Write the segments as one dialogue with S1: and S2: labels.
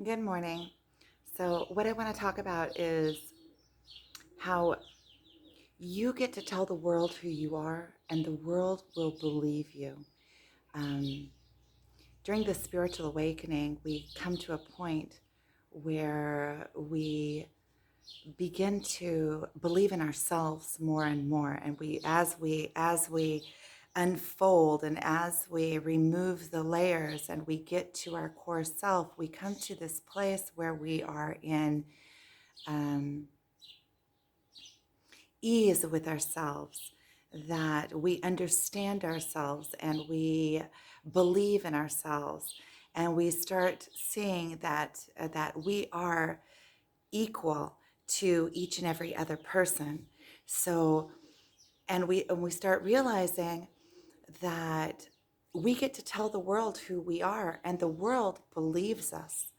S1: Good morning. So, what I want to talk about is how you get to tell the world who you are, and the world will believe you. Um, During the spiritual awakening, we come to a point where we begin to believe in ourselves more and more, and as we unfold and as we remove the layers and we get to our core self, we come to this place where we are in um, ease with ourselves, that we understand ourselves and we believe in ourselves, and we start seeing that we are equal to each and every other person. So, and we start realizing that we get to tell the world who we are, and the world believes us.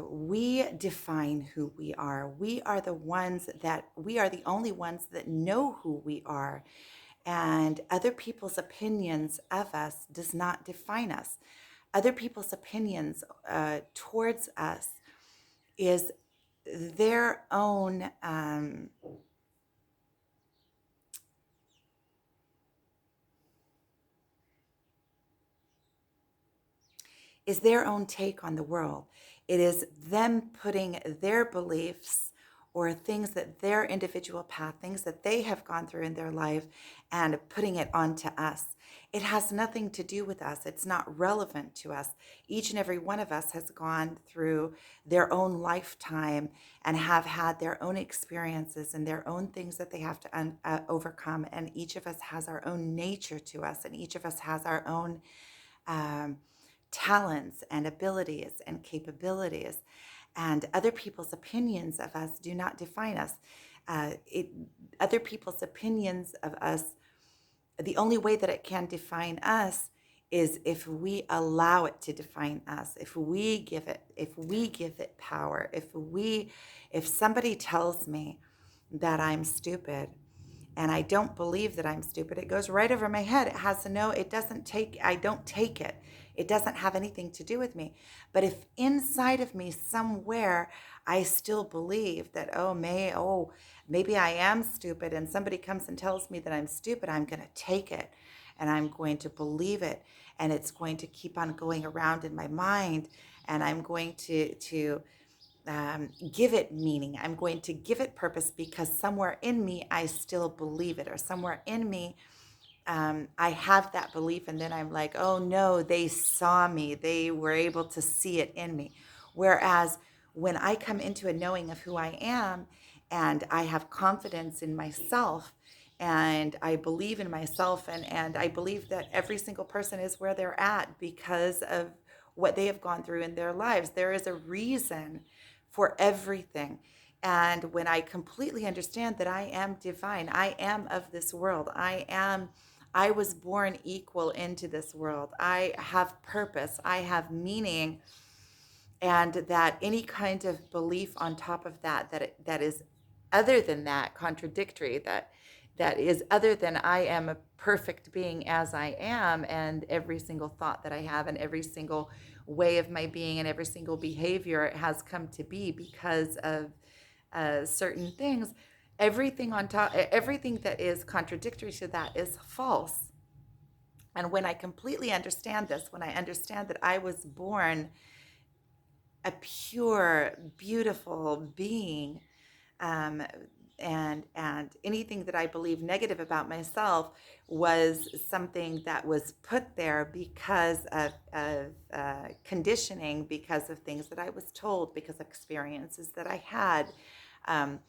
S1: We define who we are. We are the only ones that know who we are. And other people's opinions of us does not define us. Other people's opinions towards us is their own is their own take on the world. It is them putting their beliefs or things that their individual path, things that they have gone through in their life, and putting it onto us. It has nothing to do with us. It's not relevant to us. Each and every one of us has gone through their own lifetime and have had their own experiences and their own things that they have to overcome. And each of us has our own nature to us, and each of us has our own um, talents and abilities and capabilities. And other people's opinions of us do not define us. Uh, it, Other people's opinions of us, the only way that it can define us is if we allow it to define us, if we give it power, if somebody tells me that I'm stupid and I don't believe that I'm stupid, it goes right over my head. It has no, it doesn't take, I don't take it. It doesn't have anything to do with me. But if inside of me somewhere I still believe that, maybe I am stupid, and somebody comes and tells me that I'm stupid, I'm going to take it and I'm going to believe it. And it's going to keep on going around in my mind. And I'm going to give it meaning. I'm going to give it purpose because somewhere in me, I still believe it, or somewhere in me, I have that belief. And then I'm like, oh no, they saw me. They were able to see it in me. Whereas when I come into a knowing of who I am and I have confidence in myself, and I believe in myself, and I believe that every single person is where they're at because of what they have gone through in their lives. There is a reason for everything. And when I completely understand that I am divine, I am of this world, I was born equal into this world, I have purpose, I have meaning, and that any kind of belief on top of that is other than that, contradictory, that is other than I am a perfect being as I am, and every single thought that I have and every single way of my being and every single behavior has come to be because of certain things. Everything that is contradictory to that is false. And when I completely understand this, when I understand that I was born a pure, beautiful being, um, and anything that I believe negative about myself was something that was put there because of conditioning, because of things that I was told, because of experiences that I had, um,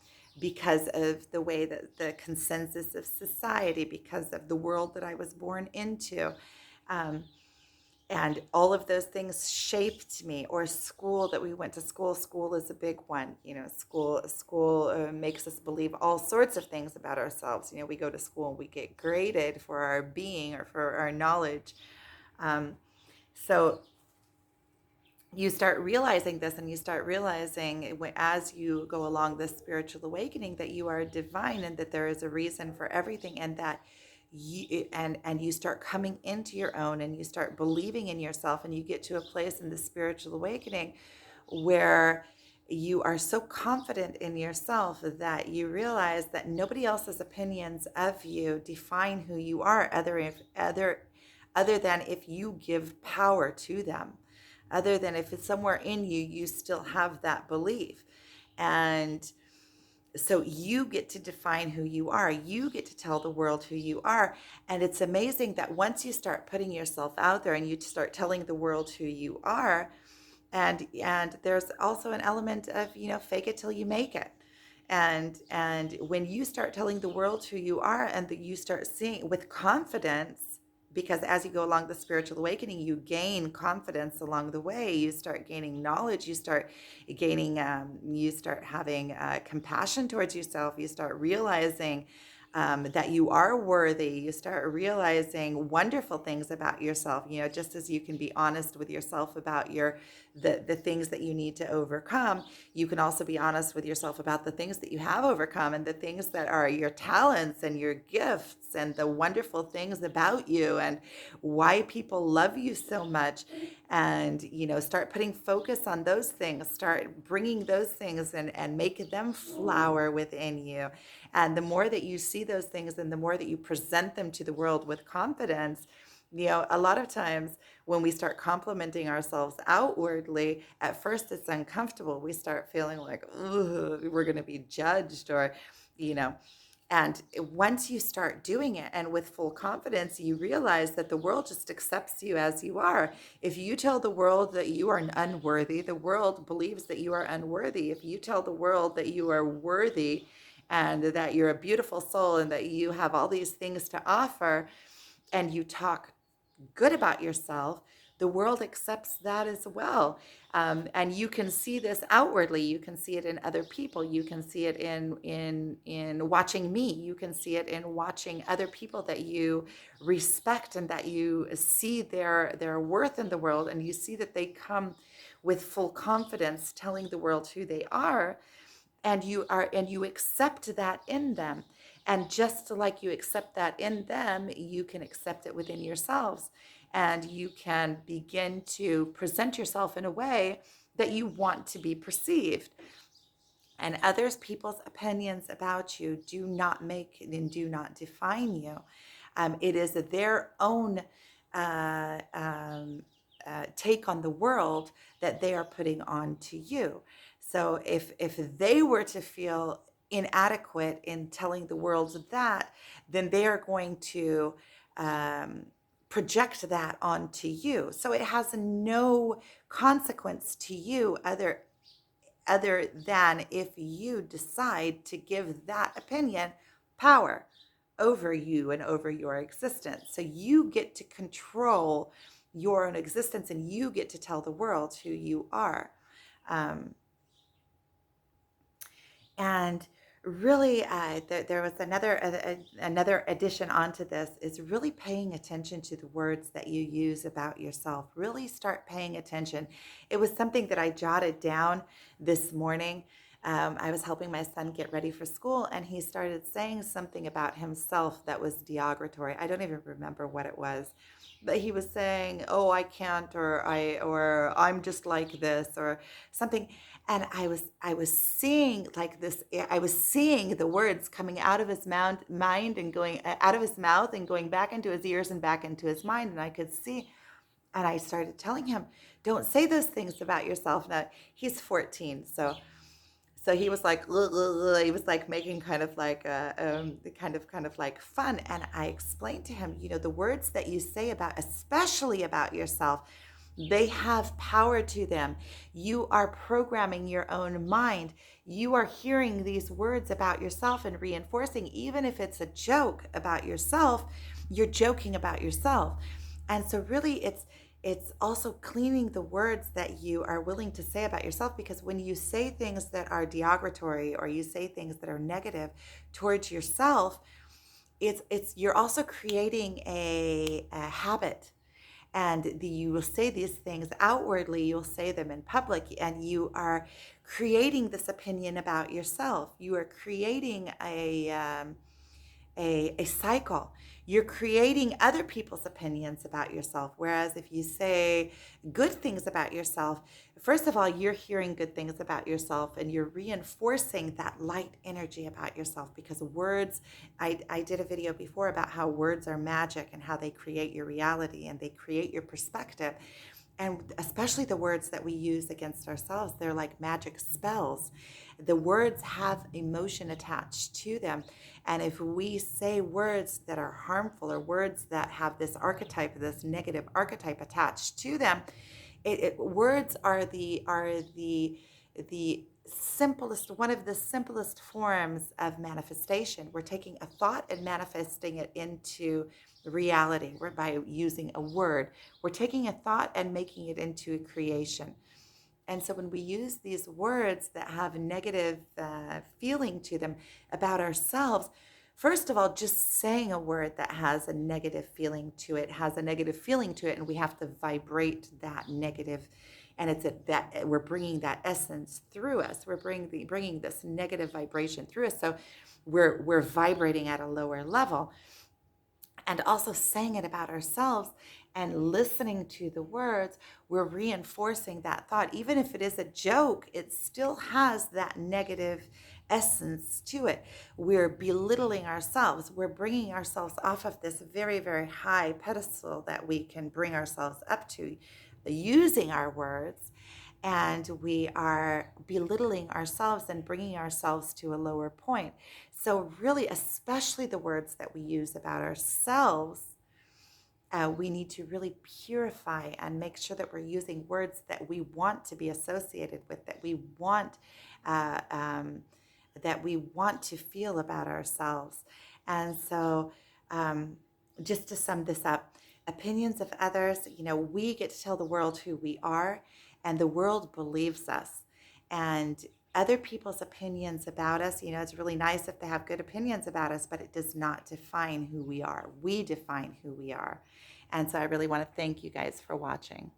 S1: because of the way that the consensus of society, because of the world that I was born into. Um, and all of those things shaped me. Or school, that we went to school is a big one. School makes us believe all sorts of things about ourselves. We go to school and we get graded for our being or for our knowledge. So you start realizing this, and you start realizing as you go along this spiritual awakening that you are divine, and that there is a reason for everything, and that you start coming into your own, and you start believing in yourself, and you get to a place in the spiritual awakening where you are so confident in yourself that you realize that nobody else's opinions of you define who you are, other than if you give power to them, other than if it's somewhere in you, you still have that belief. And so you get to define who you are. You get to tell the world who you are. And it's amazing that once you start putting yourself out there and you start telling the world who you are, and there's also an element of, fake it till you make it. And when you start telling the world who you are, and that you start seeing with confidence, because as you go along the spiritual awakening, you gain confidence along the way. You start gaining knowledge. You start gaining, you start having compassion towards yourself. You start realizing that you are worthy. You start realizing wonderful things about yourself. Just as you can be honest with yourself about the things that you need to overcome, you can also be honest with yourself about the things that you have overcome, and the things that are your talents and your gifts, and the wonderful things about you, and why people love you so much. And start putting focus on those things, start bringing those things and make them flower within you. And the more that you see those things, and the more that you present them to the world with confidence, a lot of times when we start complimenting ourselves outwardly, at first it's uncomfortable. We start feeling like, "Ugh, we're going to be judged," or, you know, and once you start doing it and with full confidence, you realize that the world just accepts you as you are. If you tell the world that you are unworthy, the world believes that you are unworthy. If you tell the world that you are worthy and that you're a beautiful soul and that you have all these things to offer, and you talk good about yourself, the world accepts that as well. And you can see this outwardly. You can see it in other people. You can see it in watching me. You can see it in watching other people that you respect, and that you see their worth in the world, and you see that they come with full confidence telling the world who they are, and you accept that in them. And just like you accept that in them, you can accept it within yourselves, and you can begin to present yourself in a way that you want to be perceived. And others people's opinions about you do not make and do not define you. It is their own take on the world that they are putting on to you. So if they were to feel inadequate in telling the world that, then they are going to um, project that onto you. So it has no consequence to you other than if you decide to give that opinion power over you and over your existence. So you get to control your own existence, and you get to tell the world who you are. Um, and really, there was another addition onto this, is really paying attention to the words that you use about yourself. Really start paying attention. It was something that I jotted down this morning. I was helping my son get ready for school, and he started saying something about himself that was derogatory. I don't even remember what it was, but he was saying, "Oh, I can't," or "I'm just like this," or something. And I was seeing like this. I was seeing the words coming out of his mind and going out of his mouth and going back into his ears and back into his mind, and I could see. And I started telling him, "Don't say those things about yourself." Now he's 14, so he was like, "Ugh, ugh, ugh." He was like making kind of like kind of like fun. And I explained to him, the words that you say about, especially about yourself, they have power to them. You are programming your own mind. You are hearing these words about yourself and reinforcing, even if it's a joke about yourself, you're joking about yourself. And so really it's also cleaning the words that you are willing to say about yourself, because when you say things that are derogatory, or you say things that are negative towards yourself, it's you're also creating a habit. And you will say these things outwardly, you'll say them in public, and you are creating this opinion about yourself. You are creating a cycle. You're creating other people's opinions about yourself. Whereas if you say good things about yourself, first of all, you're hearing good things about yourself and you're reinforcing that light energy about yourself, because words, I did a video before about how words are magic and how they create your reality and they create your perspective. And especially the words that we use against ourselves, they're like magic spells. The words have emotion attached to them. And if we say words that are harmful or words that have this archetype, this negative archetype attached to them, words are the simplest, one of the simplest forms of manifestation. We're taking a thought and manifesting it into reality. We're by using a word. We're taking a thought and making it into a creation. And so when we use these words that have a negative feeling to them about ourselves, first of all, just saying a word that has a negative feeling to it has a negative feeling to it, and we have to vibrate that negative. And it's that we're bringing that essence through us. We're bringing this negative vibration through us. So we're vibrating at a lower level. And also saying it about ourselves and listening to the words, we're reinforcing that thought. Even if it is a joke, it still has that negative essence to it. We're belittling ourselves. We're bringing ourselves off of this very, very high pedestal that we can bring ourselves up to using our words. And we are belittling ourselves and bringing ourselves to a lower point. So really, especially the words that we use about ourselves, we need to really purify and make sure that we're using words that we want to be associated with, uh, um, that we want to feel about ourselves. And so, just to sum this up, opinions of others, we get to tell the world who we are, and the world believes us. And other people's opinions about us, it's really nice if they have good opinions about us, but it does not define who we are. We define who we are. And so I really want to thank you guys for watching.